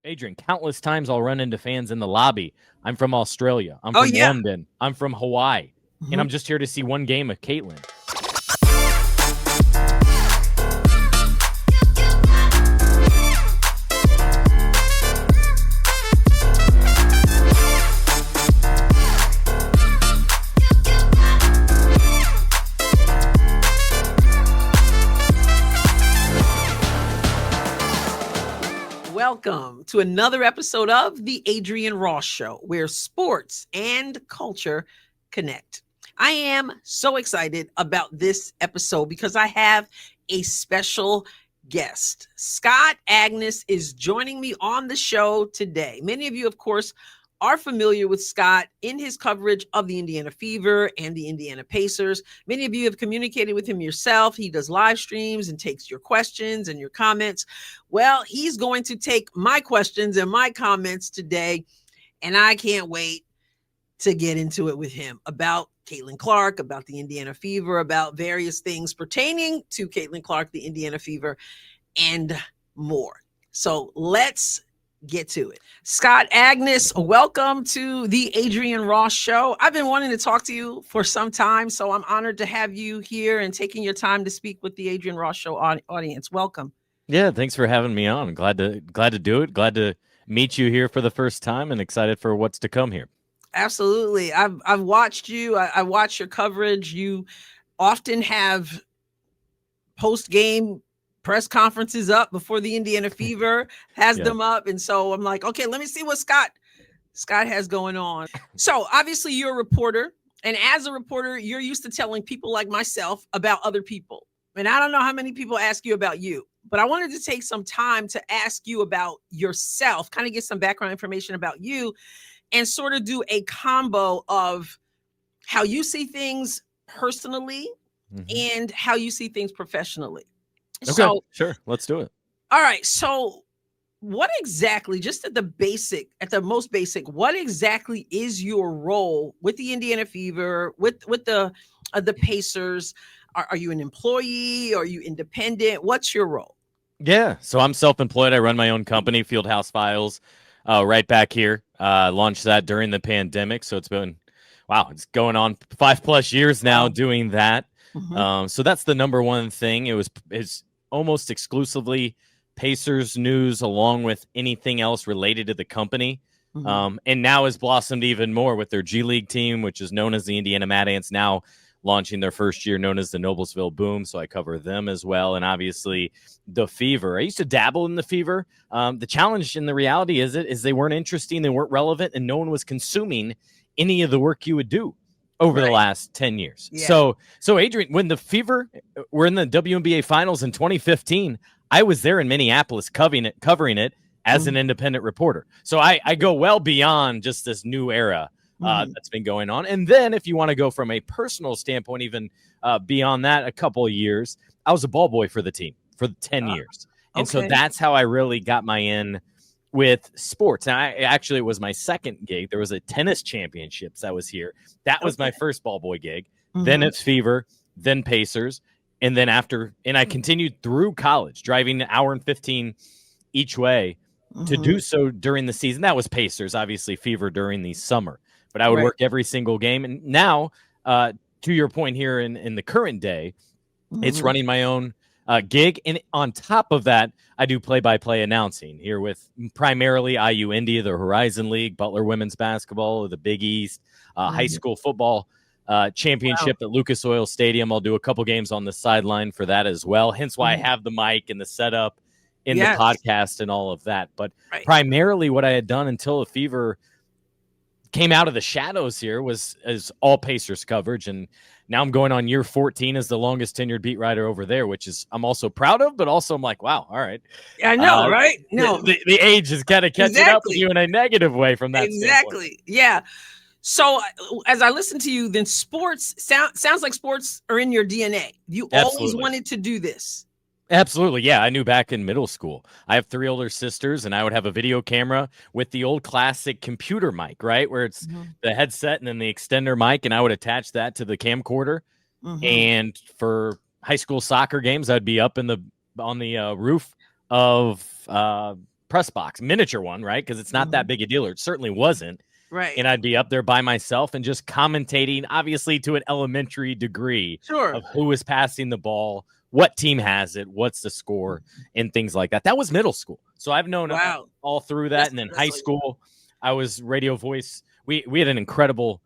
Adrienne, countless times I'll run into fans in the lobby. I'm from Australia. I'm Oh, from yeah. London. I'm from Hawaii. Mhm. And I'm just here to see one game of Caitlin. Welcome to another episode of the Adrienne Ross Show, where sports and culture connect. I am so excited about this episode because I have a special guest. Scott Agness is joining me on the show today. Many of you, of course, are familiar with Scott in his coverage of the Indiana Fever and the Indiana Pacers. Many of you have communicated with him yourself. He does live streams and takes your questions and your comments. Well, he's going to take my questions and my comments today, and I can't wait to get into it with him about Caitlin Clark, about the Indiana Fever, about various things pertaining to Caitlin Clark, the Indiana Fever, and more. So let's get to it. Scott Agness, welcome to the Adrienne Ross Show. I've been wanting to talk to you for some time, so I'm honored to have you here and taking your time to speak with the Adrienne Ross Show audience. Welcome. Yeah, thanks for having me on. Glad to do it. Glad to meet you here for the first time and excited for what's to come here. Absolutely. I've watched you. I watch your coverage. You often have post-game press conferences up before the Indiana Fever has them up. And so I'm like, okay, let me see what Scott has going on. So obviously you're a reporter. And as a reporter, you're used to telling people like myself about other people. And I don't know how many people ask you about you, but I wanted to take some time to ask you about yourself, kind of get some background information about you and sort of do a combo of how you see things personally and how you see things professionally. Okay, so, sure. Let's do it. All right. So what exactly, just at the most basic, what exactly is your role with the Indiana Fever, with the Pacers? Are you an employee? Are you independent? What's your role? Yeah. So I'm self-employed. I run my own company, Fieldhouse Files, right back here. Launched that during the pandemic. So it's been, it's going on 5+ years now doing that. So that's the number one thing. It's almost exclusively Pacers news along with anything else related to the company. And now has blossomed even more with their G League team, which is known as the Indiana Mad Ants, now launching their first year known as the Noblesville Boom. So I cover them as well. And obviously the Fever. I used to dabble in the Fever. The challenge and the reality is they weren't interesting. They weren't relevant and no one was consuming any of the work you would do over the last 10 years. Yeah. So Adrienne, when the Fever were in the WNBA finals in 2015, I was there in Minneapolis covering it as an independent reporter. So I go well beyond just this new era that's been going on. And then if you want to go from a personal standpoint, even beyond that, a couple of years, I was a ball boy for the team for 10 years. And so that's how I really got my in with sports. Now, it was my second gig. There was a tennis championships that was here. That was my first ball boy gig. Then it's Fever, then Pacers. And then I continued through college, driving an hour and 15 each way to do so during the season. That was Pacers, obviously Fever during the summer. But I would work every single game. And now, to your point here in the current day, it's running my own gig. And on top of that, I do play-by-play announcing here with primarily IU India, the Horizon League, Butler women's basketball, the Big East, high school football championship at Lucas Oil Stadium. I'll do a couple games on the sideline for that as well. Hence why I have the mic and the setup in the podcast and all of that. But primarily what I had done until the Fever came out of the shadows here was as all Pacers coverage. And now I'm going on year 14 as the longest tenured beat writer over there, which is I'm also proud of, but also I'm like, wow, all right. Yeah, I know, right? No, the age is kind of catching up with you in a negative way from that standpoint. Yeah. So as I listen to you, then sports sounds like sports are in your DNA. You always wanted to do this. Absolutely. Yeah. I knew back in middle school. I have 3 older sisters and I would have a video camera with the old classic computer mic, right? Where it's the headset and then the extender mic. And I would attach that to the camcorder. And for high school soccer games, I'd be up on the roof of press box, miniature one, right? Because it's not that big a deal, or it certainly wasn't. Right. And I'd be up there by myself and just commentating, obviously to an elementary degree Sure. of who is passing the ball, what team has it, what's the score, and things like that. That was middle school. So I've known all through that. And then high school, I was radio voice. We had an incredible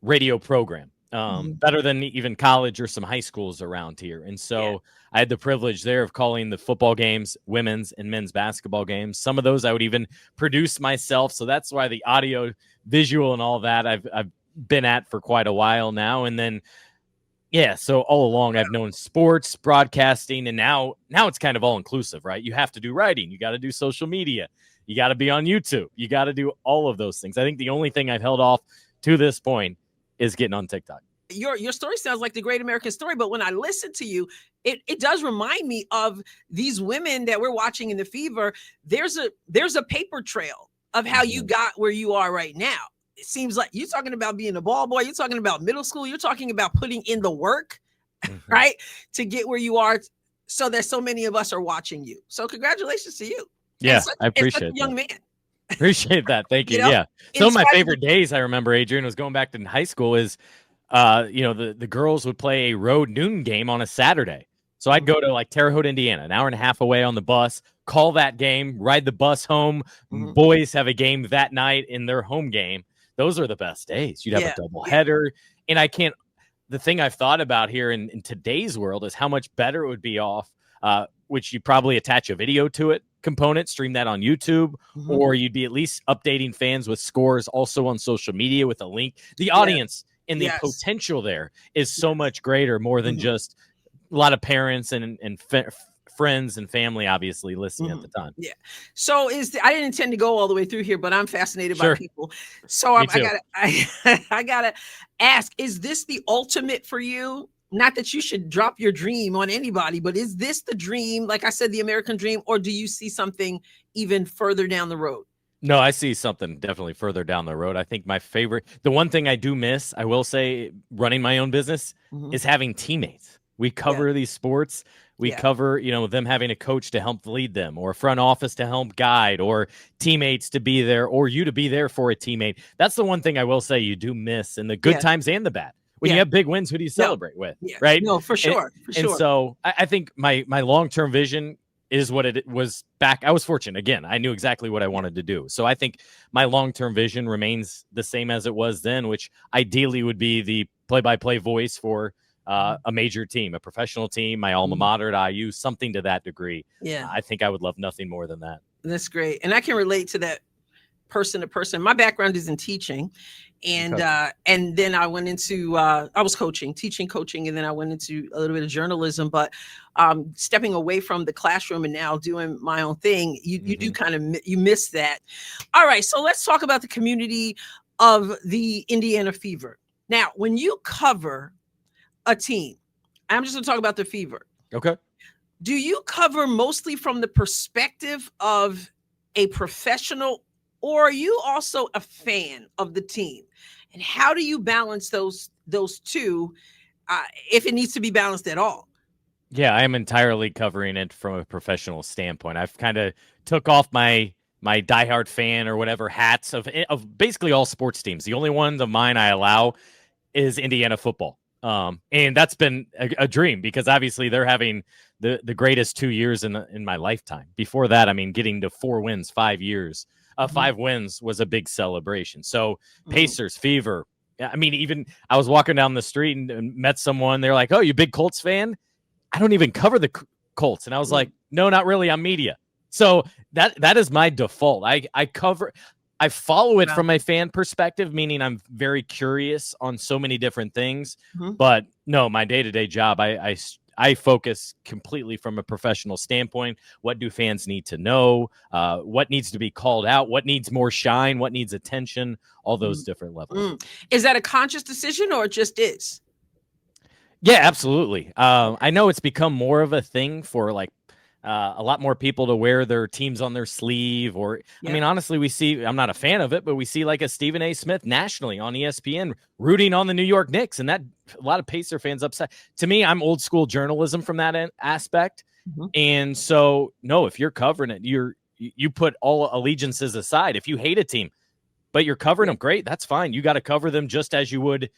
radio program, better than even college or some high schools around here. And so I had the privilege there of calling the football games, women's and men's basketball games. Some of those I would even produce myself. So that's why the audio, visual, and all that I've been at for quite a while now. And then, so all along I've known sports, broadcasting, and now it's kind of all inclusive, right? You have to do writing. You got to do social media. You got to be on YouTube. You got to do all of those things. I think the only thing I've held off to this point is getting on TikTok. Your story sounds like the Great American Story, but when I listen to you, it does remind me of these women that we're watching in The Fever. There's a paper trail of how you got where you are right now. It seems like you're talking about being a ball boy. You're talking about middle school. You're talking about putting in the work, right, to get where you are. So that so many of us are watching you. So congratulations to you. Yeah, I appreciate it. Young man. Appreciate that. Thank you. Yeah. Some of my favorite days I remember, Adrienne, was going back to high school is, the girls would play a road noon game on a Saturday. So I'd go to like Terre Haute, Indiana, an hour and a half away on the bus, call that game, ride the bus home. Boys have a game that night in their home game. Those are the best days. You'd have a double header. And the thing I've thought about here in today's world is how much better it would be off, which you probably attach a video to it component, stream that on YouTube, or you'd be at least updating fans with scores also on social media with a link. The audience and the potential there is so much greater, more than just a lot of parents and friends and family, obviously, listening at the time. Yeah. So I didn't intend to go all the way through here, but I'm fascinated by people. So I gotta ask, is this the ultimate for you? Not that you should drop your dream on anybody, but is this the dream? Like I said, the American dream, or do you see something even further down the road? No, I see something definitely further down the road. I think the one thing I do miss, I will say, running my own business is having teammates. We cover these sports. We cover, them having a coach to help lead them, or a front office to help guide, or teammates to be there, or you to be there for a teammate. That's the one thing I will say you do miss in the good times and the bad. When you have big wins, who do you celebrate with? Right? No, for sure. And so I think my long-term vision is what it was back. I was fortunate. Again, I knew exactly what I wanted to do. So I think my long-term vision remains the same as it was then, which ideally would be the play-by-play voice for a major team, a professional team, my alma mater at IU, something to that degree. Yeah. I think I would love nothing more than that. That's great. And I can relate to that person to person. My background is in teaching. And then I went into, I was teaching coaching, and then I went into a little bit of journalism, but stepping away from the classroom and now doing my own thing, you do kind of, you miss that. All right. So let's talk about the community of the Indiana Fever. Now, when you cover a team, I'm just going to talk about the Fever. Okay. Do you cover mostly from the perspective of a professional, or are you also a fan of the team? And how do you balance those two, if it needs to be balanced at all? Yeah, I am entirely covering it from a professional standpoint. I've kind of took off my diehard fan or whatever hats of basically all sports teams. The only one of mine I allow is Indiana football. And that's been a dream, because obviously they're having the greatest 2 years in my lifetime. Before that, I mean, getting to 4 wins, 5 years. 5 wins was a big celebration. So Pacers, Fever. I mean, even I was walking down the street and met someone. They're like, "Oh, you a big Colts fan?" I don't even cover the Colts. And I was like, "No, not really. I'm media." So that is my default. I follow it from a fan perspective, meaning I'm very curious on so many different things. But no, my day-to-day job, I focus completely from a professional standpoint. What do fans need to know? What needs to be called out? What needs more shine? What needs attention? All those different levels. Is that a conscious decision, or it just is? Yeah, absolutely. I know it's become more of a thing for a lot more people to wear their teams on their sleeve, or I mean, honestly, we see, I'm not a fan of it, but we see like a Stephen A. Smith nationally on ESPN rooting on the New York Knicks, and that a lot of Pacer fans upset. To me, I'm old school journalism from that aspect. And so, no, if you're covering it, You put all allegiances aside. If you hate a team, but you're covering them, great. That's fine. You got to cover them just as you would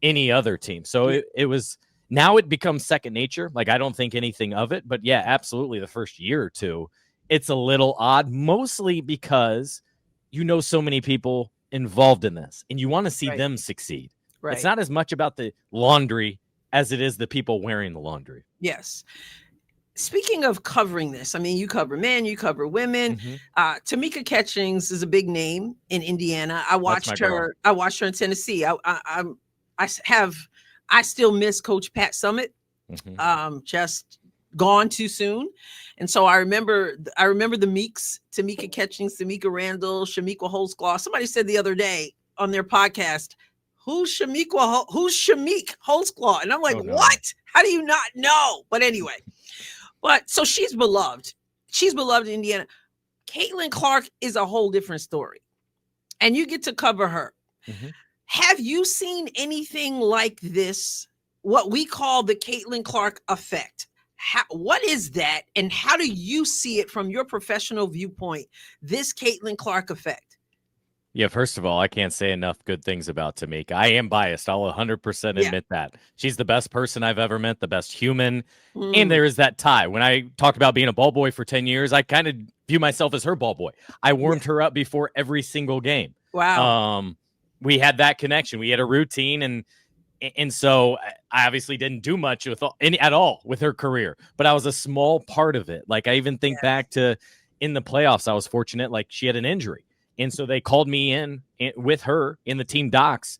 any other team. So it was, now it becomes second nature. Like, I don't think anything of it, but yeah, absolutely. The first year or two, it's a little odd, mostly because so many people involved in this and you want to see them succeed. Right. It's not as much about the laundry as it is the people wearing the laundry. Yes. Speaking of covering this, I mean, you cover men, you cover women. Tamika Catchings is a big name in Indiana. I watched her. I watched her in Tennessee. I still miss Coach Pat Summitt. Just gone too soon. And so I remember the Meeks, Tamika Catchings, Tamika Randall, Shamiqua Holtzclaw. Somebody said the other day on their podcast, who's Shamiq Holtzclaw? And I'm like, what? How do you not know? But anyway, so she's beloved. She's beloved in Indiana. Caitlin Clark is a whole different story. And you get to cover her. Have you seen anything like this? What we call the Caitlin Clark effect? What is that? And how do you see it from your professional viewpoint, this Caitlin Clark effect? Yeah, first of all, I can't say enough good things about Tamika. I am biased. I'll 100% admit that. She's the best person I've ever met, the best human. And there is that tie. When I talked about being a ball boy for 10 years, I kind of view myself as her ball boy. I warmed her up before every single game. Wow. We had that connection. We had a routine, and so I obviously didn't do much at all with her career, but I was a small part of it. Like, I even think back to in the playoffs, I was fortunate, like, she had an injury. And so they called me in with her in the team docs,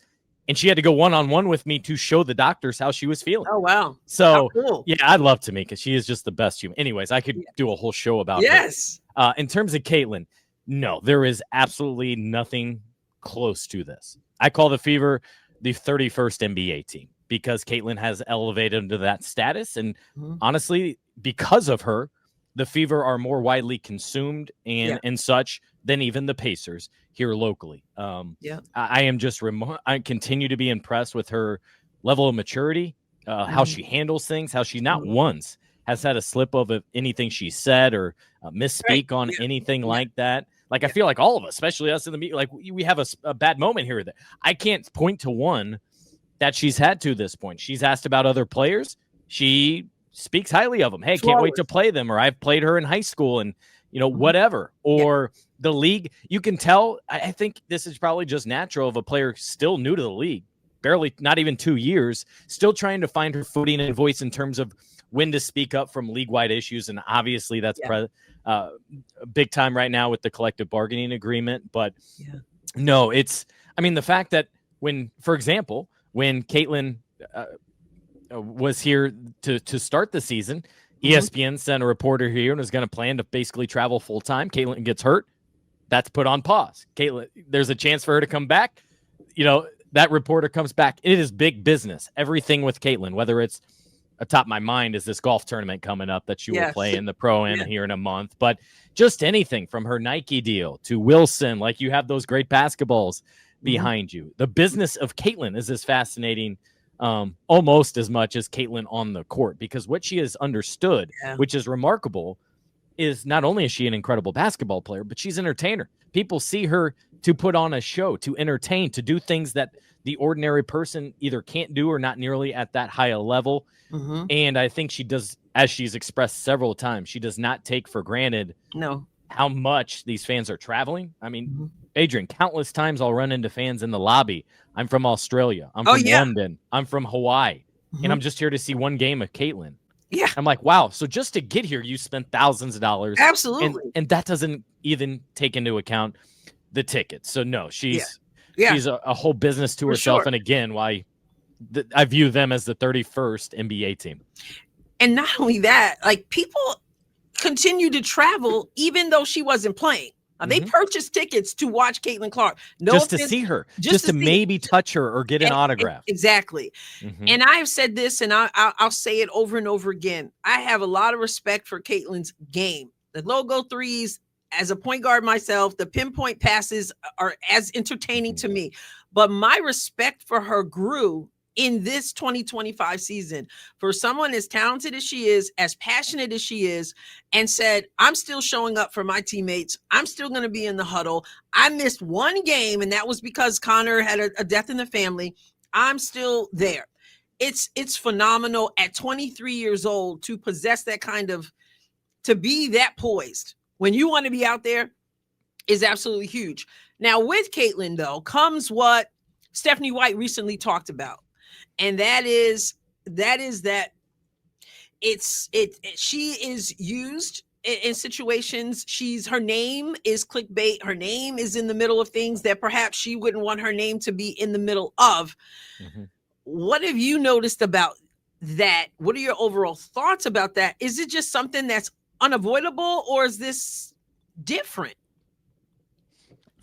and she had to go one-on-one with me to show the doctors how she was feeling. Oh, wow. So, cool. Yeah, I'd love to because she is just the best human. Anyways, I could do a whole show about her. In terms of Caitlin, no, there is absolutely nothing close to this. I call the Fever the 31st NBA team because Caitlin has elevated into that status. And honestly, because of her, the Fever are more widely consumed and such than even the Pacers here locally. I am just I continue to be impressed with her level of maturity, how she handles things, how she not once has had a slip of anything she said or misspeak on anything like that. Like, I feel like all of us, especially us in the media, like we have a bad moment here that I can't point to one that she's had to this point. She's asked about other players. She speaks highly of them. Hey, can't wait to play them. Or I've played her in high school and, whatever. Or the league, you can tell. I think this is probably just natural of a player still new to the league, barely, not even 2 years, still trying to find her footing and voice in terms of when to speak up from league-wide issues. And obviously that's big time right now with the collective bargaining agreement. But no, the fact that for example, when Caitlin was here to start the season, ESPN sent a reporter here and was going to plan to basically travel full-time. Caitlin gets hurt. That's put on pause. Caitlin, there's a chance for her to come back. That reporter comes back. It is big business. Everything with Caitlin, whether it's atop my mind is this golf tournament coming up that she will play in the Pro-Am here in a month. But just anything from her Nike deal to Wilson, like you have those great basketballs behind you. The business of Caitlin is as fascinating almost as much as Caitlin on the court, because what she has understood, which is remarkable, is not only is she an incredible basketball player, but she's an entertainer. People see her to put on a show, to entertain, to do things that the ordinary person either can't do or not nearly at that high a level. And I think she does, as she's expressed several times, she does not take for granted how much these fans are traveling. I mean, Adrienne, countless times I'll run into fans in the lobby. I'm from Australia. I'm from London. I'm from Hawaii. And I'm just here to see one game of Caitlin. Yeah. I'm like, wow. So just to get here, you spent thousands of dollars. Absolutely. And that doesn't even take into account the tickets. So no, she's a whole business to herself. And again, why I view them as the 31st NBA team. And not only that, like, people continue to travel even though she wasn't playing. They purchased tickets to watch Caitlin Clark. Just to see her. Just to maybe touch her or get an autograph. Exactly. And I've said this, and I'll say it over and over again. I have a lot of respect for Caitlin's game. The logo threes, as a point guard myself, the pinpoint passes are as entertaining to me. But my respect for her grew in this 2025 season for someone as talented as she is, as passionate as she is, and said, I'm still showing up for my teammates. I'm still going to be in the huddle. I missed one game, and that was because Connor had a death in the family. I'm still there. It's phenomenal at 23 years old to possess that kind of, to be that poised when you want to be out there is absolutely huge. Now with Caitlin though comes what Stephanie White recently talked about. And that is that she is used in situations. Her name is clickbait. Her name is in the middle of things that perhaps she wouldn't want her name to be in the middle of. Mm-hmm. What have you noticed about that? What are your overall thoughts about that? Is it just something that's unavoidable, or is this different?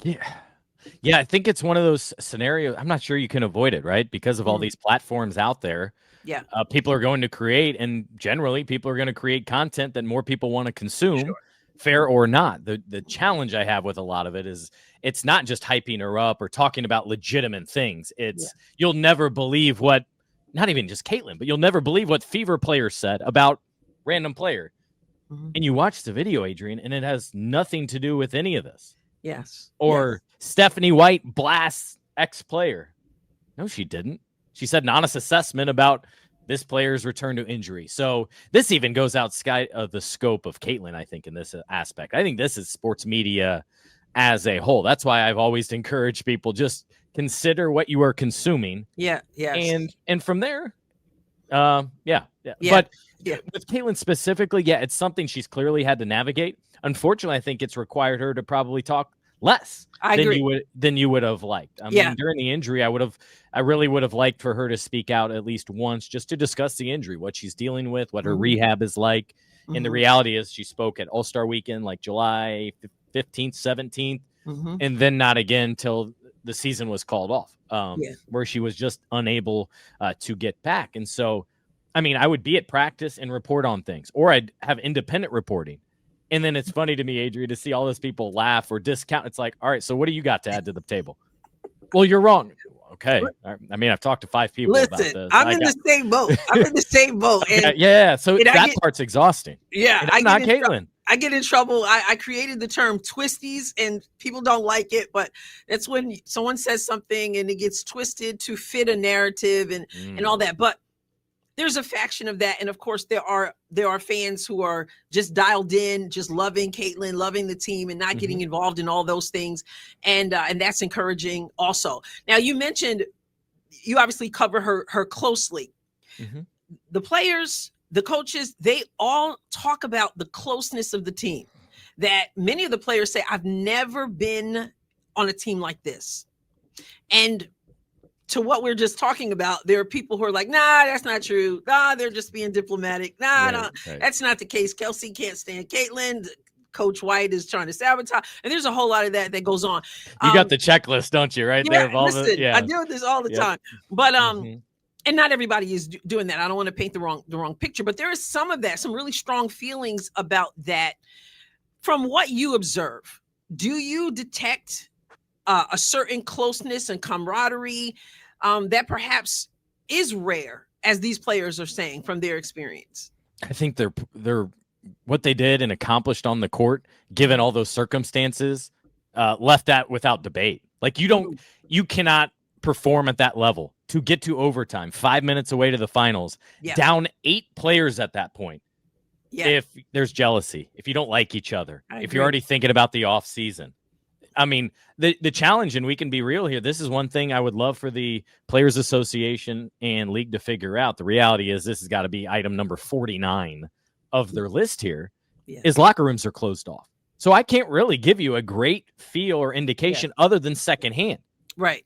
Yeah, I think it's one of those scenarios. I'm not sure you can avoid it, right? Because of all these platforms out there. Yeah, people are going to create, and generally people are going to create content that more people want to consume, fair or not. The challenge I have with a lot of it is it's not just hyping her up or talking about legitimate things. It's you'll never believe what, not even just Caitlin, but you'll never believe what Fever player said about random player. Mm-hmm. And you watch the video, Adrienne, and it has nothing to do with any of this. Yes. Or Stephanie White blasts X player. No, she didn't. She said an honest assessment about this player's return to injury. So this even goes outside of the scope of Caitlin, I think, in this aspect. I think this is sports media as a whole. That's why I've always encouraged people, just consider what you are consuming. Yeah. Yes. And from there, But with Caitlin specifically, it's something she's clearly had to navigate. Unfortunately, I think it's required her to probably talk less than you would have liked. I mean, during the injury, I really would have liked for her to speak out at least once, just to discuss the injury, what she's dealing with, what her rehab is like. Mm-hmm. And the reality is she spoke at All-Star Weekend, like July 15th, 17th, and then not again till the season was called off, where she was just unable to get back. And so, I mean, I would be at practice and report on things, or I'd have independent reporting. And then it's funny to me, Adrienne, to see all those people laugh or discount. It's like, all right, so what do you got to add to the table? Well, you're wrong. Okay. I mean, I've talked to 5 people about this. I'm in the same boat. I'm in the same boat. And, so that part's exhausting. Yeah. I'm not Caitlin. I get in trouble. I created the term twisties, and people don't like it, but that's when someone says something and it gets twisted to fit a narrative and all that. But there's a faction of that. And of course there are fans who are just dialed in, just loving Caitlin, loving the team, and not getting involved in all those things. And that's encouraging also. Now, you mentioned, you obviously cover her closely. The players, the coaches, they all talk about the closeness of the team, that many of the players say, I've never been on a team like this. And to what we're just talking about, there are people who are like, nah, that's not true. Nah, they're just being diplomatic. That's not the case. Kelsey can't stand Caitlin. Coach White is trying to sabotage. And there's a whole lot of that goes on. You got the checklist, don't you? Right there. I deal with this all the time. But and not everybody is doing that. I don't want to paint the wrong picture, but there is some of that, some really strong feelings about that. From what you observe, do you detect a certain closeness and camaraderie that perhaps is rare, as these players are saying from their experience? I think they're what they did and accomplished on the court, given all those circumstances, left that without debate. Like you cannot perform at that level to get to overtime, 5 minutes away to the finals, down 8 players at that point. Yeah. If there's jealousy, if you don't like each other, if you're already thinking about the off season. I mean, the challenge, and we can be real here, this is one thing I would love for the Players Association and league to figure out. The reality is this has got to be item number 49 of their list here, is locker rooms are closed off. So I can't really give you a great feel or indication other than secondhand. Right.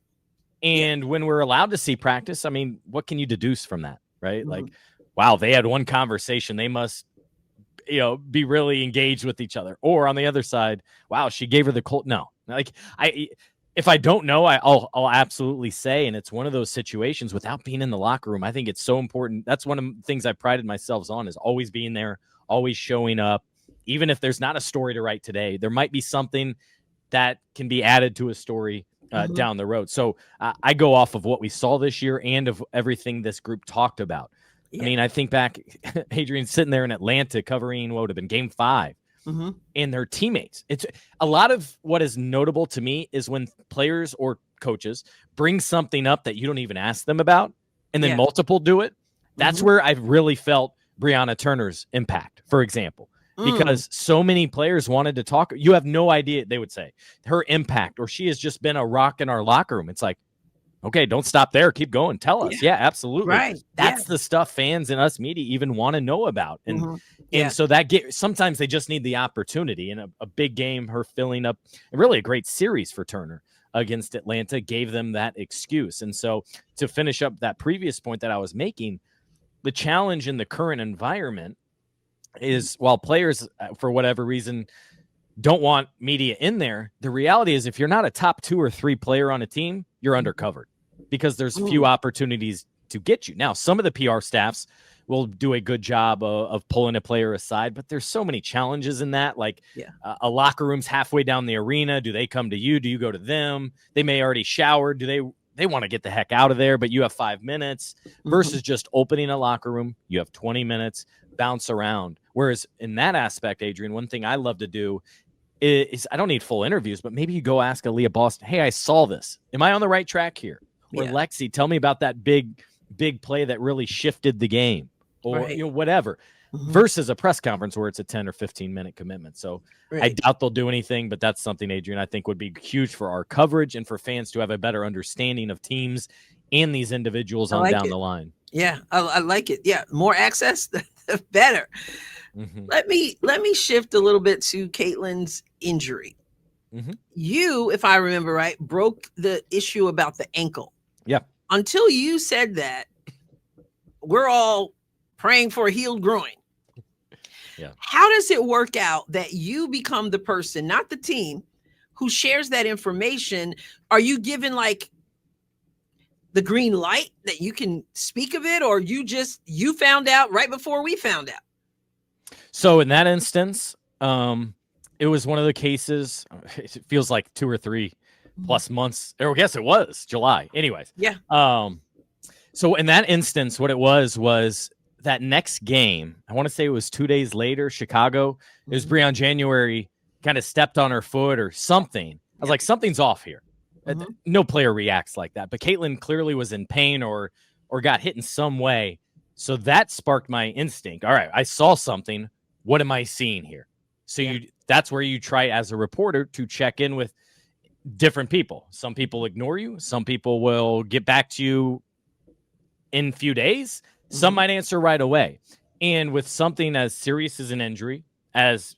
And when we're allowed to see practice, I mean, what can you deduce from that, right? Like, wow, they had one conversation. They must be really engaged with each other. Or on the other side, wow, she gave her the cold. No, like if I don't know, I'll absolutely say. And it's one of those situations without being in the locker room. I think it's so important. That's one of the things I prided myself on, is always being there, always showing up. Even if there's not a story to write today, there might be something that can be added to a story down the road. So I go off of what we saw this year and of everything this group talked about. Yeah. I mean, I think back, Adrienne sitting there in Atlanta covering what would have been game 5 and their teammates. It's a lot of what is notable to me is when players or coaches bring something up that you don't even ask them about and then multiple do it. That's where I've really felt Brianna Turner's impact, for example, because so many players wanted to talk. You have no idea, they would say, her impact, or she has just been a rock in our locker room. It's like, okay, don't stop there. Keep going. Tell us. Yeah, absolutely. Right. That's the stuff fans and us media even want to know about. And and so sometimes they just need the opportunity. And a big game, her filling up, really a great series for Turner against Atlanta gave them that excuse. And so to finish up that previous point that I was making, the challenge in the current environment is while players, for whatever reason, don't want media in there, the reality is if you're not a top 2 or 3 player on a team, you're undercovered because there's few opportunities to get you. Now, some of the PR staffs will do a good job of pulling a player aside, but there's so many challenges in that. Like a locker room's halfway down the arena. Do they come to you? Do you go to them? They may already showered. Do they want to get the heck out of there, but you have 5 minutes versus just opening a locker room. You have 20 minutes, bounce around. Whereas in that aspect, Adrienne, one thing I love to do is I don't need full interviews, but maybe you go ask Aaliyah Boston, hey, I saw this. Am I on the right track here? Or Lexi, tell me about that big play that really shifted the game or whatever. Versus a press conference where it's a 10 or 15-minute commitment. So I doubt they'll do anything, but that's something, Adrienne, I think would be huge for our coverage and for fans to have a better understanding of teams and these individuals on down the line. Yeah, I like it. Yeah, more access, the better. Let me shift a little bit to Caitlin's injury. You, if I remember right, broke the issue about the ankle. Yeah. Until you said that, we're all praying for a healed groin. Yeah. How does it work out that you become the person, not the team, who shares that information? Are you given like the green light that you can speak of it, or you found out right before we found out? So in that instance, it was one of the cases. It feels like 2 or 3 plus months, or I guess it was July. Anyways. Yeah. So in that instance, what it was that next game, I want to say it was 2 days later, Chicago. It was Breon January kind of stepped on her foot or something. I was like, something's off here. No player reacts like that. But Caitlin clearly was in pain or got hit in some way. So that sparked my instinct. All right, I saw something. What am I seeing here? So that's where you try as a reporter to check in with different people. Some people ignore you. Some people will get back to you in a few days. Some might answer right away. And with something as serious as an injury, as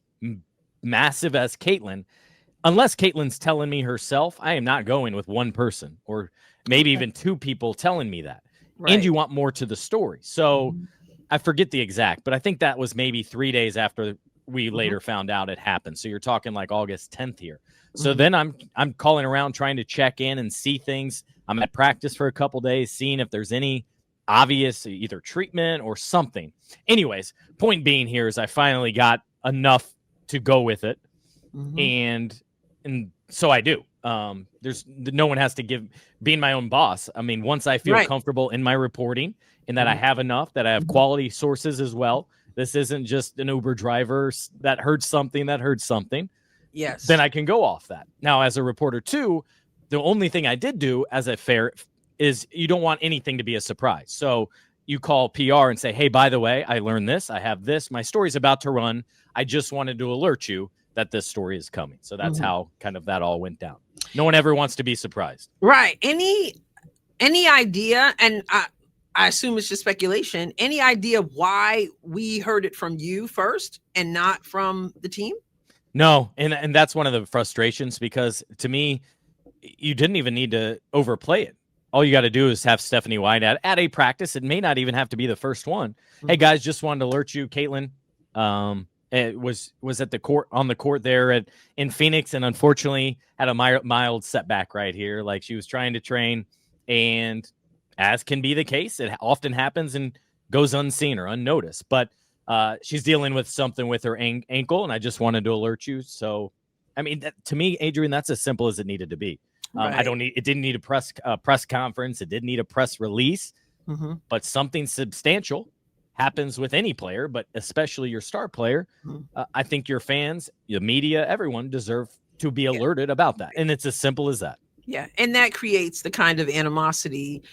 massive as Caitlin, unless Caitlin's telling me herself, I am not going with one person or maybe even 2 people telling me that. Right. And you want more to the story. So I forget the exact, but I think that was maybe 3 days after we later found out it happened. So you're talking like August 10th here. So then I'm calling around trying to check in and see things. I'm at practice for a couple days, seeing if there's any obvious either treatment or something. Anyways, point being here is I finally got enough to go with it. And so I do. There's no one has to being my own boss. I mean, once I feel comfortable in my reporting and that I have enough, that I have quality sources as well. This isn't just an Uber driver that heard something. Yes. Then I can go off that. Now, as a reporter too, the only thing I did do as a fair is you don't want anything to be a surprise. So you call PR and say, hey, by the way, I learned this. I have this. My story's about to run. I just wanted to alert you that this story is coming. So that's how kind of that all went down. No one ever wants to be surprised. Right. Any idea, and I assume it's just speculation, any idea why we heard it from you first and not from the team? No. And that's one of the frustrations, because to me, you didn't even need to overplay it. All you got to do is have Stephanie White at a practice. It may not even have to be the first one. Hey guys, just wanted to alert you, Caitlin, it was at the court, on the court there in Phoenix, and unfortunately had a mild setback right here. Like, she was trying to train, and as can be the case, it often happens and goes unseen or unnoticed. But she's dealing with something with her ankle, and I just wanted to alert you. So, I mean, to me, Adrienne, that's as simple as it needed to be. Right. It didn't need a press conference. It didn't need a press release, but something substantial happens with any player, but especially your star player. I think your fans, the media, everyone deserve to be alerted about that. And it's as simple as that. Yeah. And that creates the kind of animosity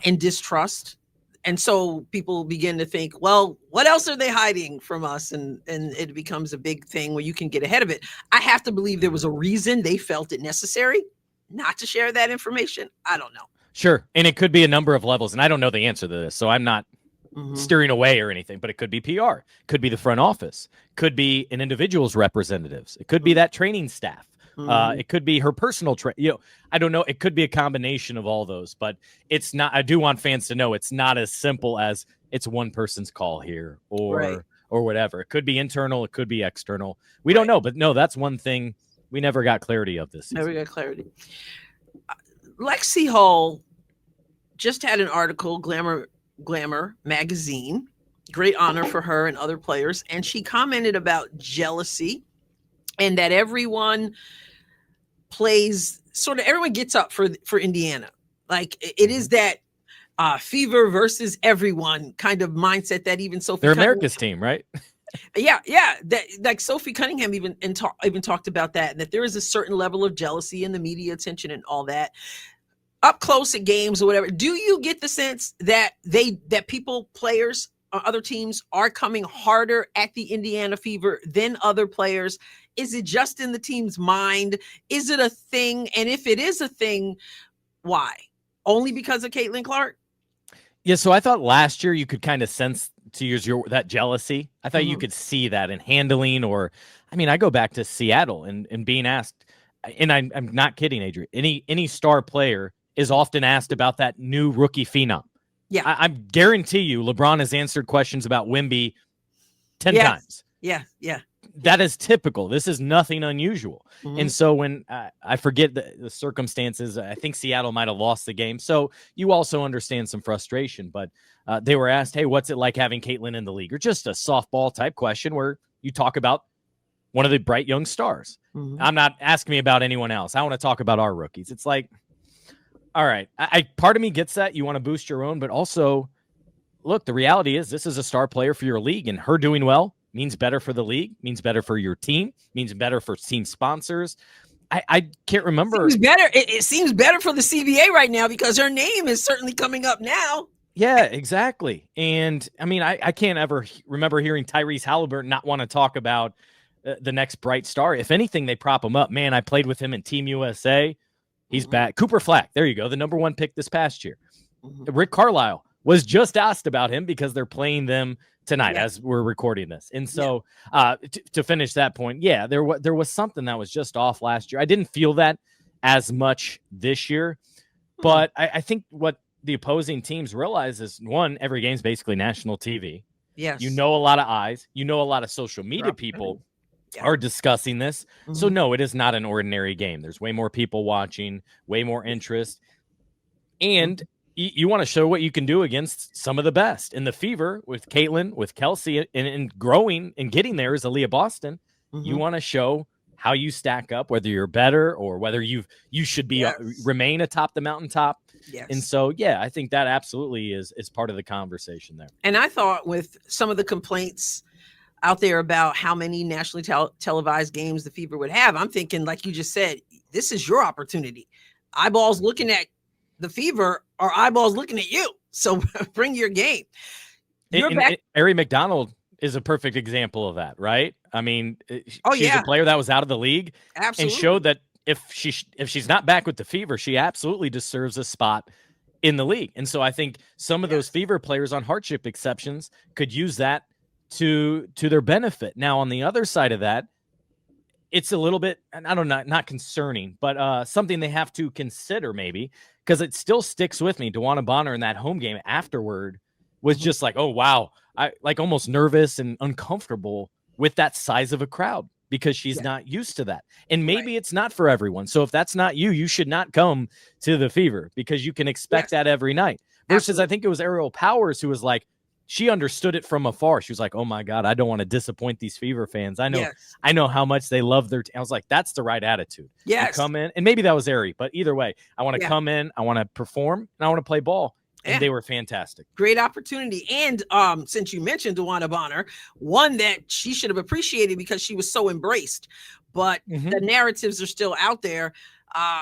and distrust. And so people begin to think, well, what else are they hiding from us? And it becomes a big thing where you can get ahead of it. I have to believe there was a reason they felt it necessary not to share that information. I don't know. Sure. And it could be a number of levels. And I don't know the answer to this, so I'm not steering away or anything, but it could be PR, could be the front office, could be an individual's representatives. It could be that training staff. It could be her personal I don't know. It could be a combination of all those, but it's not. I do want fans to know it's not as simple as it's one person's call here or whatever. It could be internal. It could be external. We don't know, but no, that's one thing we never got clarity of this season. Never got clarity. Lexi Hull just had an article, Glamour magazine, great honor for her and other players. And she commented about jealousy and that everyone everyone gets up for Indiana. Like it is that Fever versus everyone kind of mindset that even Sophie They're America's team, right? Yeah. That like Sophie Cunningham even talked about that, and that there is a certain level of jealousy and the media attention and all that up close at games or whatever. Do you get the sense that players or other teams are coming harder at the Indiana Fever than other players? Is it just in the team's mind? Is it a thing? And if it is a thing, why? Only because of Caitlin Clark? Yeah, so I thought last year you could kind of sense, to use that jealousy. I thought you could see that in handling, or, I mean, I go back to Seattle and being asked, and I'm not kidding, Adrienne, any star player is often asked about that new rookie phenom. Yeah. I guarantee you LeBron has answered questions about Wemby 10 times. Yeah. That is typical. This is nothing unusual. And so when I forget the circumstances, I think Seattle might have lost the game. So you also understand some frustration, but they were asked, hey, what's it like having Caitlin in the league? Or just a softball type question where you talk about one of the bright young stars. I'm not asking me about anyone else. I want to talk about our rookies. It's like, all right, part of me gets that. You want to boost your own, but also, look, the reality is this is a star player for your league, and her doing well means better for the league, means better for your team, means better for team sponsors. I can't remember. It seems better for the CBA right now because her name is certainly coming up now. Yeah, exactly. And I mean, I can't ever remember hearing Tyrese Halliburton not want to talk about the next bright star. If anything, they prop him up. Man, I played with him in Team USA. He's back. Cooper Flack. There you go. The #1 pick this past year. Rick Carlisle was just asked about him because they're playing them tonight as we're recording this. And so to finish that point, there was something that was just off last year. I didn't feel that as much this year, but I think what the opposing teams realize is, one, every game's basically national TV. Yes. You know, a lot of eyes, a lot of social media people are discussing this. So no, it is not an ordinary game. There's way more people watching, way more interest. And you want to show what you can do against some of the best. In the Fever, with Caitlin, with Kelsey, and growing and getting there is Aaliyah Boston. You want to show how you stack up, whether you're better or whether you should be remain atop the mountaintop. Yes. And so, I think that absolutely is part of the conversation there. And I thought with some of the complaints out there about how many nationally televised games the Fever would have, I'm thinking, like you just said, this is your opportunity. Eyeballs looking at the Fever are eyeballs looking at you. So bring your game. Ari McDonald is a perfect example of that, right? I mean, she's a player that was out of the league and showed that if she's not back with the Fever, she absolutely deserves a spot in the league. And so I think some of those Fever players on hardship exceptions could use that to their benefit. Now, on the other side of that, it's a little bit, I don't know, not concerning, but something they have to consider maybe, because it still sticks with me. DeWanna Bonner in that home game afterward was just like, oh, wow. I like almost nervous and uncomfortable with that size of a crowd because she's not used to that. And maybe it's not for everyone. So if that's not you, you should not come to the Fever because you can expect that every night. Versus I think it was Ariel Powers who was like, she understood it from afar. She was like, oh my God, I don't want to disappoint these Fever fans. I know how much they love their I was like, that's the right attitude. Yes. You come in, and maybe that was airy, but either way, I want to come in, I want to perform, and I want to play ball. And they were fantastic. Great opportunity. And since you mentioned DeWanna Bonner, one that she should have appreciated because she was so embraced. But the narratives are still out there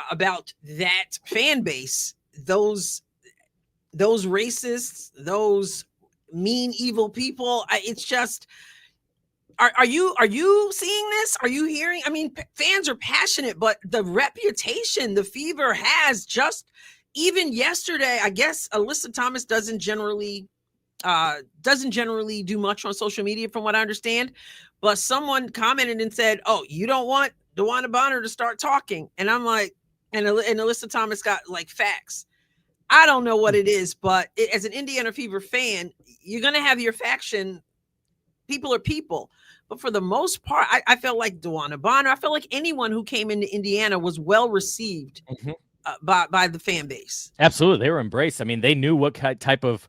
about that fan base, those racists, those mean, evil people. It's just, are you seeing this? Are you hearing? I mean, fans are passionate, but the reputation the Fever has, just even yesterday, I guess Alyssa Thomas doesn't generally do much on social media from what I understand, but someone commented and said, oh, you don't want DeWanna Bonner to start talking. And I'm like, and Alyssa Thomas got like facts. I don't know what it is, but as an Indiana Fever fan, you're going to have your faction. People are people. But for the most part, I felt like DeWanna Bonner, I felt like anyone who came into Indiana was well received by the fan base. Absolutely. They were embraced. I mean, they knew what type of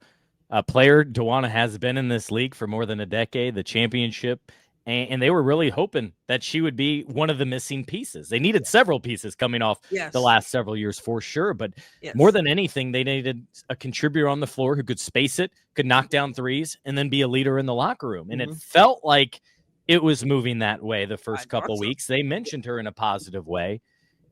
player DeWanna has been in this league for more than a decade, the championship. And they were really hoping that she would be one of the missing pieces. They needed several pieces coming off the last several years for sure. But more than anything, they needed a contributor on the floor who could space it, could knock down threes, and then be a leader in the locker room. And it felt like it was moving that way the first couple weeks. They mentioned her in a positive way.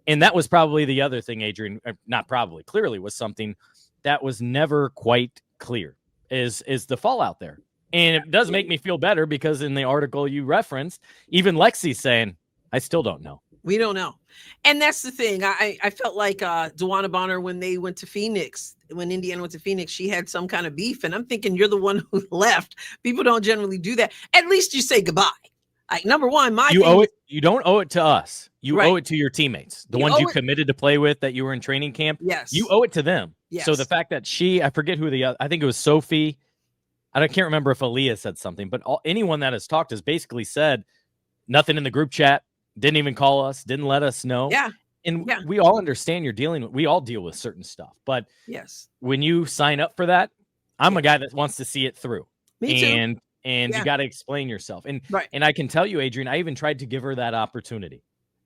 And that was probably the other thing, Adrienne, not probably, clearly was something that was never quite clear is the fallout there. And it does make me feel better because in the article you referenced, even Lexi's saying, I still don't know. We don't know. And that's the thing. I felt like DeWanna Bonner, when they went to Phoenix, when Indiana went to Phoenix, she had some kind of beef. And I'm thinking, you're the one who left. People don't generally do that. At least you say goodbye. Like, number one, you don't owe it to us. You owe it to your teammates, the ones you committed to play with that you were in training camp. Yes. You owe it to them. Yes. So the fact that I forget who I think it was Sophie. I can't remember if Aaliyah said something, but anyone that has talked has basically said nothing in the group chat, didn't even call us, didn't let us know. Yeah. And we all understand we all deal with certain stuff. But when you sign up for that, I'm a guy that wants to see it through. Me too. And you got to explain yourself. And I can tell you, Adrienne, I even tried to give her that opportunity.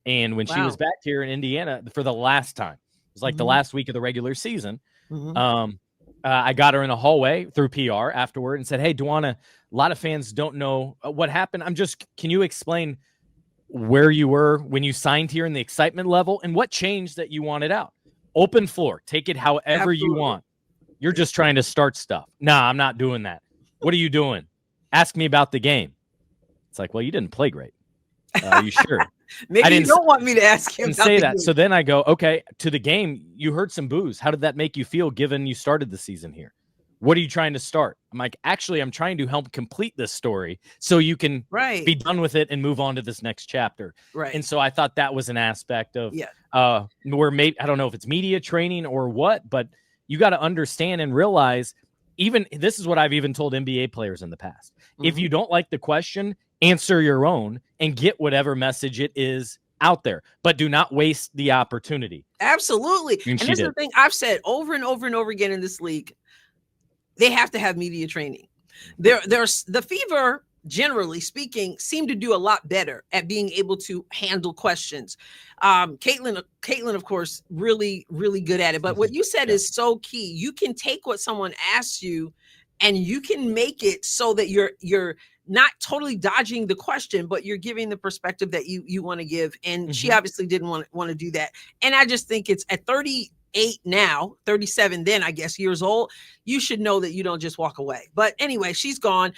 And when she was back here in Indiana for the last time, it was like the last week of the regular season, I got her in a hallway through PR afterward and said, hey, DeWanna, a lot of fans don't know what happened. Can you explain where you were when you signed here and the excitement level and what changed that you wanted out? Open floor. Take it however you want. You're just trying to start stuff. Nah, I'm not doing that. What are you doing? Ask me about the game. It's like, well, you didn't play great. Are you sure? Maybe you don't want me to ask you. Say that. So then I go, okay, to the game, you heard some boos. How did that make you feel given you started the season here? What are you trying to start? I'm like, actually, I'm trying to help complete this story so you can be done with it and move on to this next chapter. Right. And so I thought that was an aspect of I don't know if it's media training or what, but you got to understand and realize, even this is what I've even told NBA players in the past. If you don't like the question, answer your own and get whatever message it is out there, but do not waste the opportunity. Absolutely. And this is the thing I've said over and over and over again in this league. They have to have media training. There's the Fever, generally speaking, seem to do a lot better at being able to handle questions. Caitlin, of course, really, really good at it. But what you said is so key. You can take what someone asks you and you can make it so that you're not totally dodging the question, but you're giving the perspective that you want to give. And she obviously didn't want to do that. And I just think it's at 38 now, 37 then, I guess, years old, you should know that you don't just walk away. But anyway, she's gone.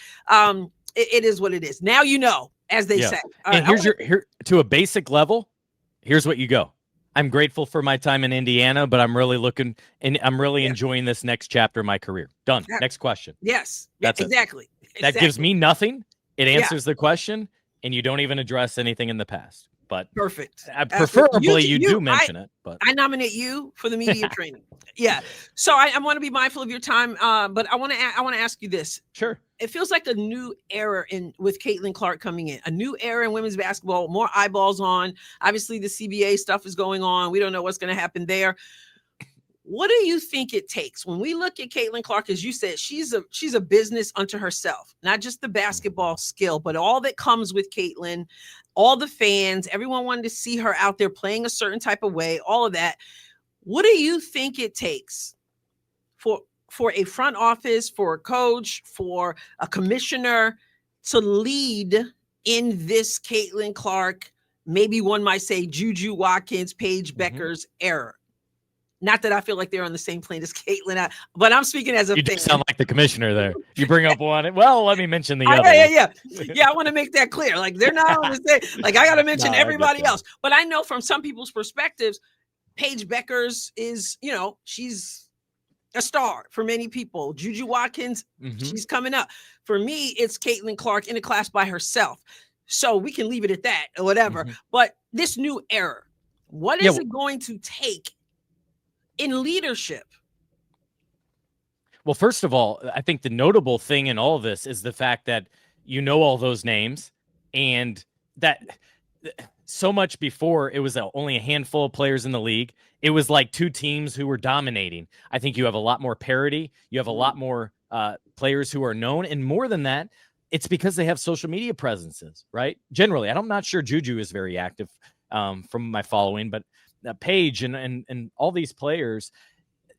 It is what it is. Now you know, as they say. And here to a basic level, here's what you go. I'm grateful for my time in Indiana, but I'm really looking and I'm really enjoying this next chapter of my career. Done. Next question. Yes. That's exactly. That gives me nothing. It answers the question, and you don't even address anything in the past. But perfect. Preferably you do mention it. But I nominate you for the media training. Yeah. So I want to be mindful of your time. But I want to ask you this. Sure. It feels like a new era with Caitlin Clark coming in, a new era in women's basketball, more eyeballs on. Obviously, the CBA stuff is going on. We don't know what's going to happen there. What do you think it takes when we look at Caitlin Clark? As you said, she's a business unto herself, not just the basketball skill, but all that comes with Caitlin, all the fans, everyone wanted to see her out there playing a certain type of way, all of that. What do you think it takes for a front office, for a coach, for a commissioner to lead in this Caitlin Clark, maybe one might say Juju Watkins, Paige Becker's era? Not that I feel like they're on the same plane as Caitlin, but I'm speaking as a You fan. do sound like the commissioner there. You bring up one. Well, let me mention the other. Yeah. I want to make that clear. Like, they're not on the same. Like, I got to mention everybody else. But I know from some people's perspectives, Paige Becker's is, she's a star for many people. Juju Watkins, she's coming up. For me, it's Caitlin Clark in a class by herself. So we can leave it at that or whatever. But this new era, what is it going to take in leadership? Well, first of all, I think the notable thing in all of this is the fact that all those names, and that so much before it was only a handful of players in the league. It was like two teams who were dominating. I think you have a lot more parity. You have a lot more players who are known. And more than that, it's because they have social media presences, right? Generally, I'm not sure Juju is very active from my following, but Paige and all these players,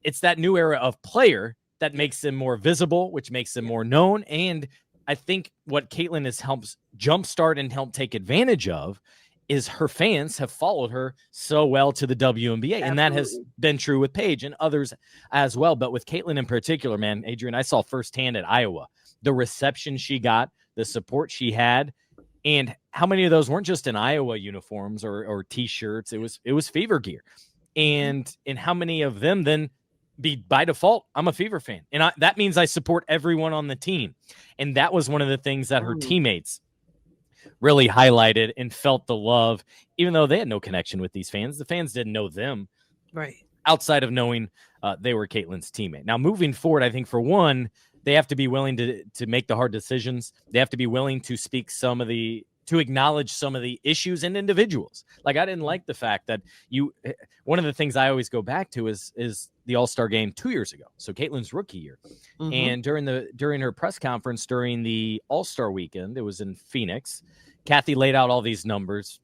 it's that new era of player that makes them more visible, which makes them more known. And I think what Caitlin has helped jumpstart and help take advantage of is her fans have followed her so well to the WNBA. Absolutely. And that has been true with Paige and others as well. But with Caitlin in particular, man, Adrienne, I saw firsthand at Iowa, the reception she got, the support she had, and how many of those weren't just in Iowa uniforms or T-shirts. It was Fever gear. And how many of them then by default, I'm a Fever fan. And that means I support everyone on the team. And that was one of the things that her teammates really highlighted and felt the love, even though they had no connection with these fans. The fans didn't know them, right? Outside of knowing they were Caitlin's teammate. Now, moving forward, I think for one, they have to be willing to make the hard decisions. They have to be willing to to acknowledge some of the issues and individuals. Like, I didn't like the fact that one of the things I always go back to is the All-Star game 2 years ago. So Caitlin's rookie year. And during her press conference during the All-Star weekend, it was in Phoenix, Kathy laid out all these numbers,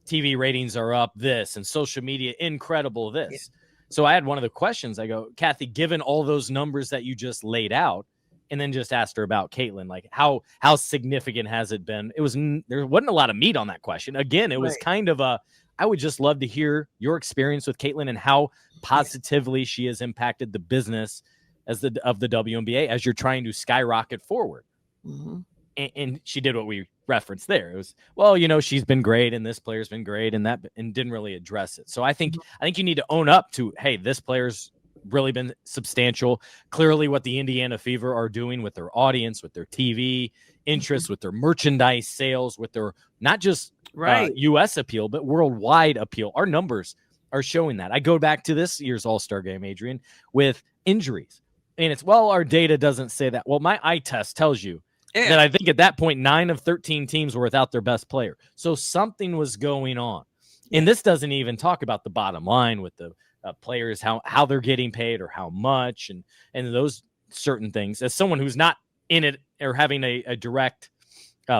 TV ratings are up this and social media, incredible this. Yeah. So I had one of the questions. I go, Kathy, given all those numbers that you just laid out, and then just asked her about Caitlin, like how significant has it been? There wasn't a lot of meat on that question. Again, it was kind of I would just love to hear your experience with Caitlin and how positively she has impacted the business of the WNBA as you're trying to skyrocket forward. And she did what we referenced there. It was, she's been great and this player's been great and didn't really address it. So I think you need to own up to, hey, this player's really been substantial. Clearly what the Indiana Fever are doing with their audience, with their TV interest, with their merchandise sales, with their not just U.S. appeal, but worldwide appeal. Our numbers are showing that. I go back to this year's All-Star game, Adrienne, with injuries. And it's, our data doesn't say that. Well, my eye test tells you that I think at that point, 9 of 13 teams were without their best player. So something was going on. And this doesn't even talk about the bottom line with the players, how they're getting paid or how much and those certain things. As someone who's not in it or having a direct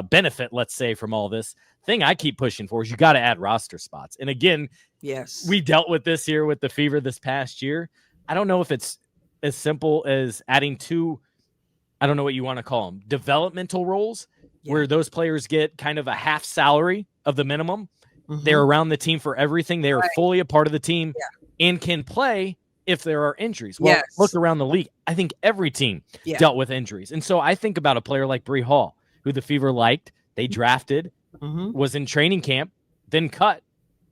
benefit, let's say, from all this, thing I keep pushing for is you got to add roster spots. And again, we dealt with this here with the Fever this past year. I don't know if it's as simple as adding 2, I don't know what you want to call them, developmental roles where those players get kind of a half salary of the minimum. They're around the team for everything. They are fully a part of the team and can play if there are injuries. Well, look around the league. I think every team dealt with injuries. And so I think about a player like Bree Hall, who the Fever liked. They drafted, was in training camp, then cut.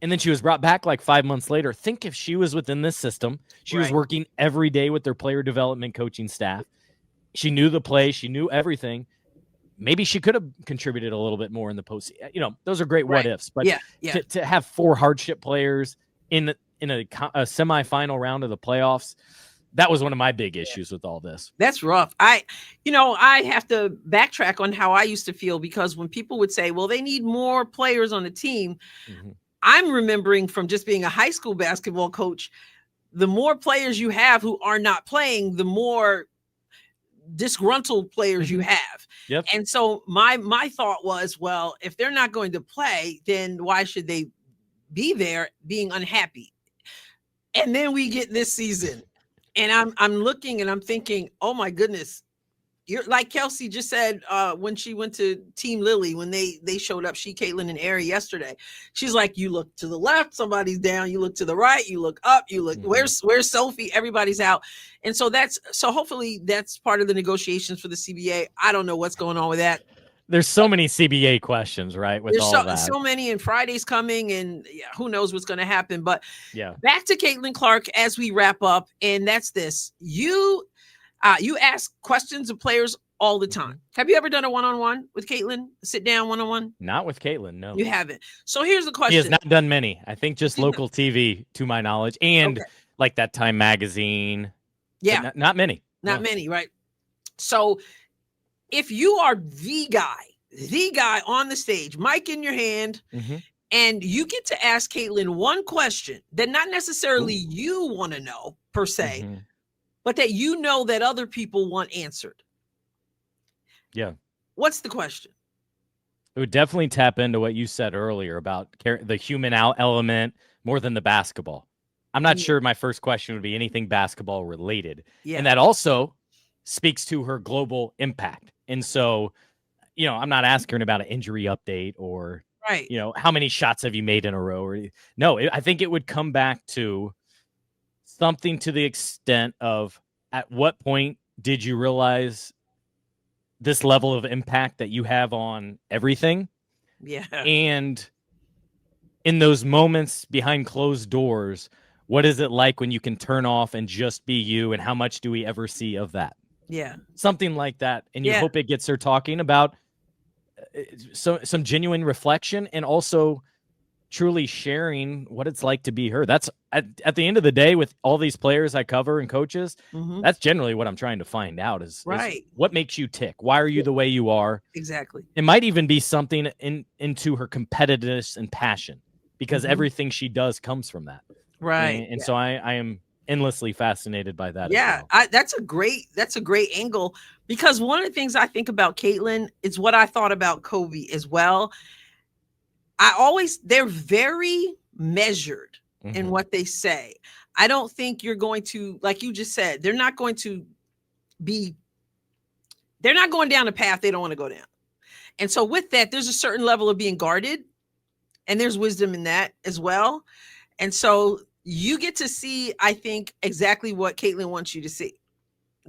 And then she was brought back like 5 months later. Think if she was within this system, she was working every day with their player development coaching staff. She knew the play. She knew everything. Maybe she could have contributed a little bit more in the postseason. Those are great what ifs. But to have 4 hardship players in a semifinal round of the playoffs, that was one of my big issues with all this. That's rough. I have to backtrack on how I used to feel, because when people would say, well, they need more players on the team, I'm remembering from just being a high school basketball coach, the more players you have who are not playing, the more disgruntled players you have. Yep. And so my thought was, well, if they're not going to play, then why should they be there being unhappy? And then we get this season, and I'm looking and I'm thinking, oh my goodness, you're like Kelsey just said when she went to Team Lily, when they showed up, Caitlin and Ari yesterday. She's like, you look to the left, somebody's down. You look to the right, you look up, you look where's Sophie? Everybody's out. And so hopefully that's part of the negotiations for the CBA. I don't know what's going on with that. There's so many CBA questions, right? With all that, so many, and Friday's coming, and who knows what's going to happen. But yeah, back to Caitlin Clark as we wrap up, and that's this: you ask questions of players all the time. Have you ever done a one-on-one with Caitlin? Sit down one-on-one? Not with Caitlin, no. You haven't. So here's the question. He has not done many. I think just local TV, to my knowledge, and like that Time magazine. Yeah, not many. Not many, right? So if you are the guy on the stage, mic in your hand, and you get to ask Caitlin one question that not necessarily you want to know per se, but that you know that other people want answered. Yeah. What's the question? It would definitely tap into what you said earlier about the human element more than the basketball. I'm not sure my first question would be anything basketball related. Yeah. And that also speaks to her global impact. And so, I'm not asking her about an injury update or, how many shots have you made in a row? I think it would come back to something to the extent of, at what point did you realize this level of impact that you have on everything? Yeah. And in those moments behind closed doors, what is it like when you can turn off and just be you? And how much do we ever see of that? Yeah. Something like that. And you hope it gets her talking about some genuine reflection, and also truly sharing what it's like to be her. That's at the end of the day, with all these players I cover and coaches, that's generally what I'm trying to find out is what makes you tick? Why are you the way you are? Exactly. It might even be something into her competitiveness and passion, because everything she does comes from that. Right. And so I am endlessly fascinated by that. Yeah. As well. That's a great angle, because one of the things I think about Caitlin is what I thought about Kobe as well. They're very measured in what they say. I don't think you're going to, like you just said, they're not going down a path they don't want to go down. And so with that, there's a certain level of being guarded, and there's wisdom in that as well. And so you get to see, I think, exactly what Caitlin wants you to see.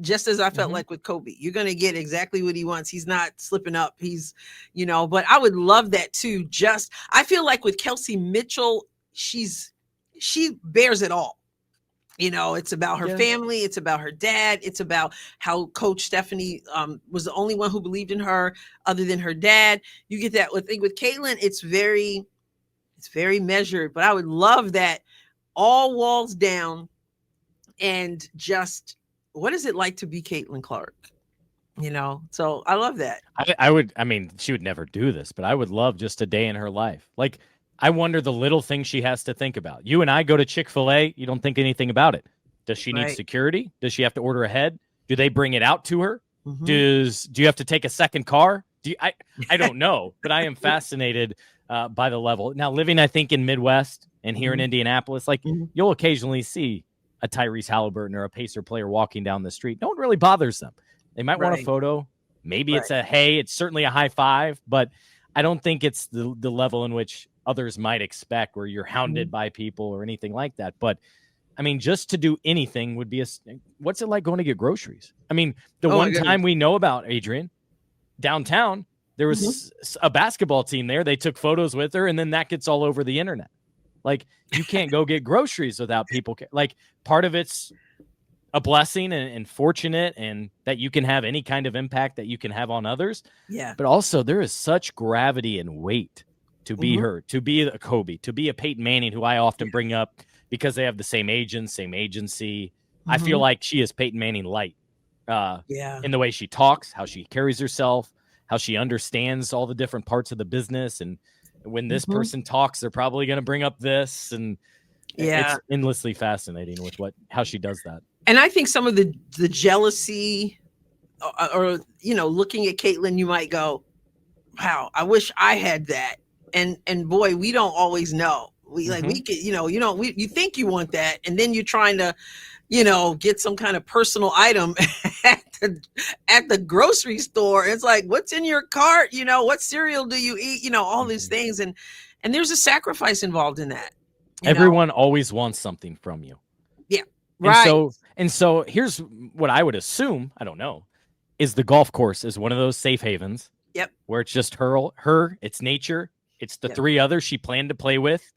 Just as I felt like with Kobe, you're going to get exactly what he wants. He's not slipping up. He's, but I would love that too. I feel like with Kelsey Mitchell, she bears it all. It's about her family. It's about her dad. It's about how Coach Stephanie was the only one who believed in her other than her dad. You get that with Caitlin. It's very measured, but I would love that all walls down, and just, what is it like to be Caitlin Clark? So I love that. She would never do this, but I would love just a day in her life. Like, I wonder the little things she has to think about. You and I go to Chick-fil-A. You don't think anything about it. Does she need security? Does she have to order ahead? Do they bring it out to her? Do you have to take a second car? I don't know, but I am fascinated by the level. Now, living, I think, in Midwest and here in Indianapolis, like you'll occasionally see a Tyrese Halliburton or a Pacer player walking down the street. No one really bothers them. They might want a photo. Maybe it's it's certainly a high five, but I don't think it's the level in which others might expect, where you're hounded by people or anything like that. But just to do anything would be what's it like going to get groceries? The one time we know about, Adrienne, downtown, there was a basketball team there. They took photos with her, and then that gets all over the internet. Like, you can't go get groceries without people. Like, part of it's a blessing and fortunate, and that you can have any kind of impact that you can have on others. Yeah. But also, there is such gravity and weight to be her, to be a Kobe, to be a Peyton Manning, who I often bring up because they have the same agent, same agency. I feel like she is Peyton Manning light in the way she talks, how she carries herself, how she understands all the different parts of the business. And when this person talks, they're probably going to bring up this. And Yeah. It's endlessly fascinating with how she does that. And I think some of the jealousy or looking at Caitlin, you might go, wow, I wish I had that. And boy, we don't always know. We could, you think you want that, and then you're trying to, get some kind of personal item at the grocery store. It's like, what's in your cart? What cereal do you eat? All these things. And there's a sacrifice involved in that. Everyone always wants something from you. Yeah. Right. And so here's what I would assume, I don't know, is the golf course is one of those safe havens. Yep. Where it's just her, it's nature, it's the three others she planned to play with,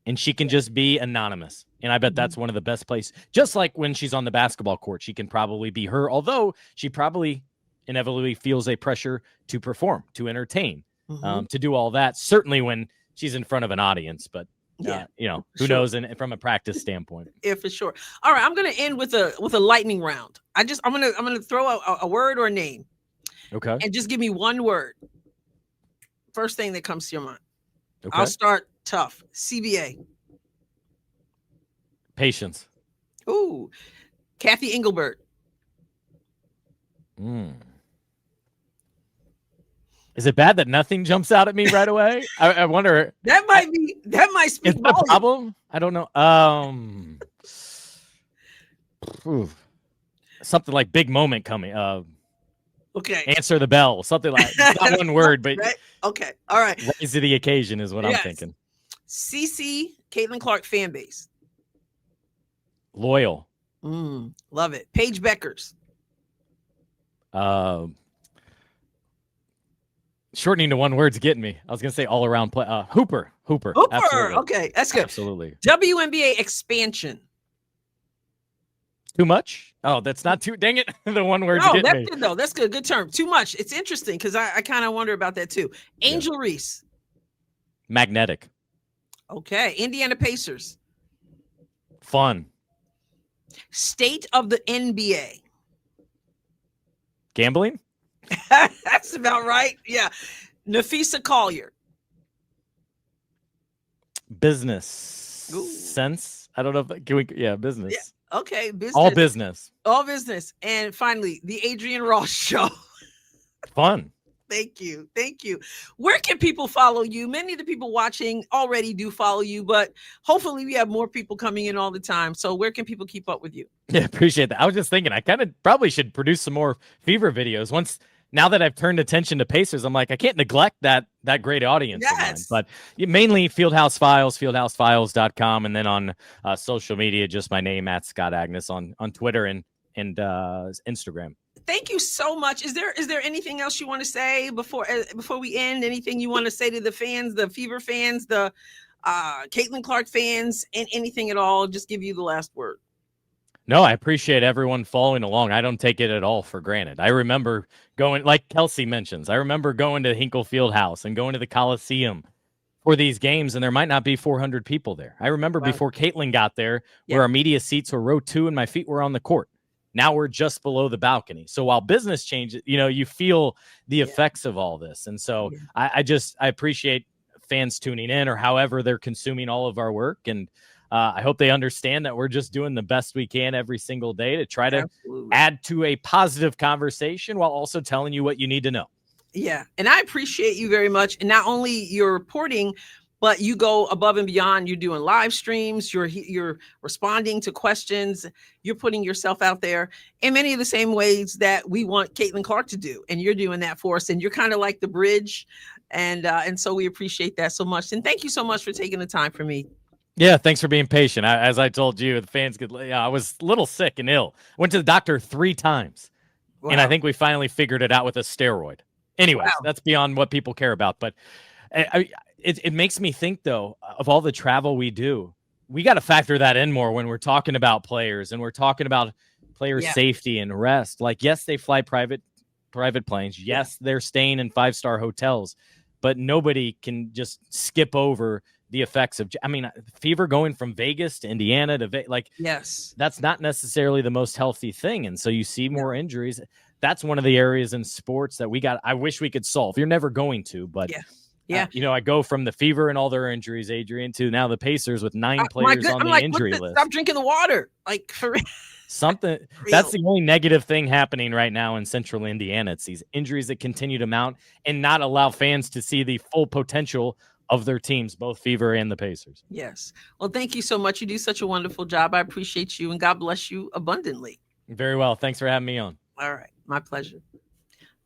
and she can just be anonymous. And I bet that's one of the best places. Just like when she's on the basketball court, she can probably be her, although she probably inevitably feels a pressure to perform, to entertain, to do all that. Certainly when she's in front of an audience, but who knows from a practice standpoint. Yeah, for sure. All right, I'm going to end with a lightning round. I'm going to throw a word or a name. Okay. And just give me one word. First thing that comes to your mind. Okay. I'll start tough. CBA. Patience. Ooh. Kathy Engelbert. Is it bad that nothing jumps out at me right away? I wonder. That might speak is that a problem? I don't know. Something like big moment coming. Okay. Answer the bell. Something like not one word, but right? Okay. All right. Rise to the occasion is what I'm thinking. CC Caitlin Clark fan base. Loyal. Love it. Paige Beckers. Shortening to one word's getting me. I was gonna say all around play. Hooper. Absolutely. Okay, that's good. Absolutely. WNBA expansion. Too much? Oh, that's not too. Dang it! The one word's getting me. Good though. That's good. Good term. Too much. It's interesting because I kind of wonder about that too. Angel Reese. Magnetic. Okay. Indiana Pacers. Fun. State of the NBA. Gambling. That's about right. Yeah. Nafisa Collier. Business. Ooh. Sense. I don't know if can we. Yeah, business. Yeah. Okay. Business. All business. All business. And finally, the Adrienne Ross Show. Fun. Thank you. Thank you. Where can people follow you? Many of the people watching already do follow you, but hopefully we have more people coming in all the time. So where can people keep up with you? Yeah, appreciate that. I was just thinking I kind of probably should produce some more Fever videos. Now that I've turned attention to Pacers, I'm like, I can't neglect that great audience of mine. But mainly Fieldhouse Files, fieldhousefiles.com, and then on social media, just my name, @ScottAgness on Twitter and Instagram. Thank you so much. Is there anything else you want to say before we end? Anything you want to say to the fans, the Fever fans, the Caitlin Clark fans, and anything at all? Just give you the last word. No, I appreciate everyone following along. I don't take it at all for granted. I remember going, like Kelsey mentions, I remember going to Hinkle Fieldhouse and going to the Coliseum for these games, and there might not be 400 people there. I remember before Caitlin got there, where our media seats were row 2 and my feet were on the court. Now we're just below the balcony. So while business changes, you feel the effects of all this. And so I appreciate fans tuning in or however they're consuming all of our work. And I hope they understand that we're just doing the best we can every single day to try to add to a positive conversation while also telling you what you need to know. Yeah. And I appreciate you very much. And not only your reporting, but you go above and beyond. You're doing live streams. You're responding to questions. You're putting yourself out there in many of the same ways that we want Caitlin Clark to do. And you're doing that for us. And you're kind of like the bridge. And so we appreciate that so much. And thank you so much for taking the time for me. Yeah, thanks for being patient. As I told you, the fans I was a little sick and ill. Went to the doctor 3 times. Wow. And I think we finally figured it out with a steroid. Anyways, that's beyond what people care about. But it makes me think, though, of all the travel we do. We got to factor that in more when we're talking about players and we're talking about player safety and rest. Like, yes, they fly private planes. Yes, they're staying in 5-star hotels. But nobody can just skip over the effects of, Fever going from Vegas to Indiana to that's not necessarily the most healthy thing. And so you see more injuries. That's one of the areas in sports that I wish we could solve. You're never going to, but Yeah. I go from the Fever and all their injuries, Adrienne, to now the Pacers with 9 players on I'm the like, injury list. Stop drinking the water. Like, for real. Something that's the only negative thing happening right now in Central Indiana. It's these injuries that continue to mount and not allow fans to see the full potential of their teams, both Fever and the Pacers. Yes. Well, thank you so much. You do such a wonderful job. I appreciate you, and God bless you abundantly. Very well. Thanks for having me on. All right. My pleasure.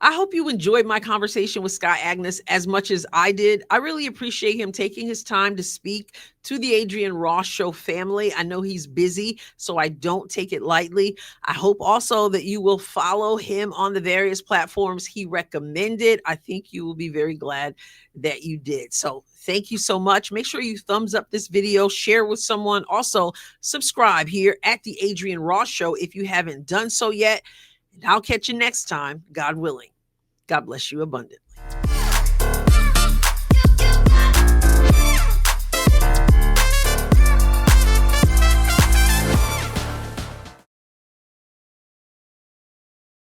I hope you enjoyed my conversation with Scott Agness as much as I did. I really appreciate him taking his time to speak to the Adrienne Ross Show family. I know he's busy, so I don't take it lightly. I hope also that you will follow him on the various platforms he recommended. I think you will be very glad that you did. So thank you so much. Make sure you thumbs up this video, share with someone. Also, subscribe here at the Adrienne Ross Show if you haven't done so yet. And I'll catch you next time, God willing. God bless you abundantly.